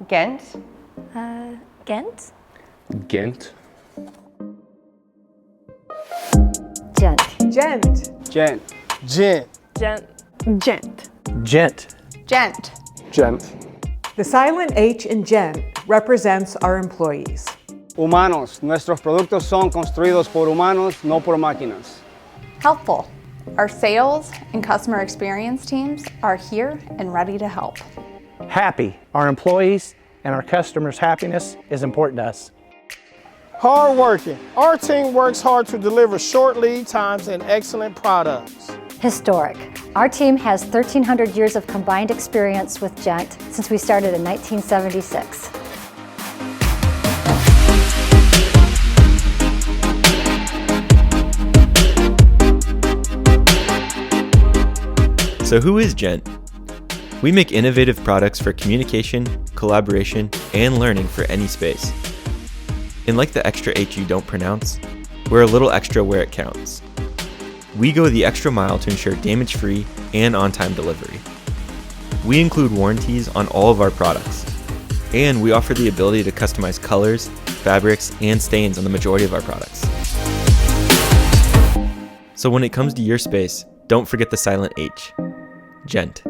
Ghent. Ghent? Ghent. Gent. Gent. Gent. Gent. Gent. Gent. Gent. Gent. Gent. The silent H in Gent represents our employees. Humanos. Nuestros productos son construidos por humanos, no por máquinas. Helpful. Our sales and customer experience teams are here and ready to help. Happy. Our employees and our customers' happiness is important to us. Hardworking. Our team works hard to deliver short lead times and excellent products. Historic. Our team has 1,300 years of combined experience with Gent since we started in 1976. So who is Gent? We make innovative products for communication, collaboration, and learning for any space. And like the extra H you don't pronounce, we're a little extra where it counts. We go the extra mile to ensure damage-free and on-time delivery. We include warranties on all of our products, and we offer the ability to customize colors, fabrics, and stains on the majority of our products. So when it comes to your space, don't forget the silent H. Gent.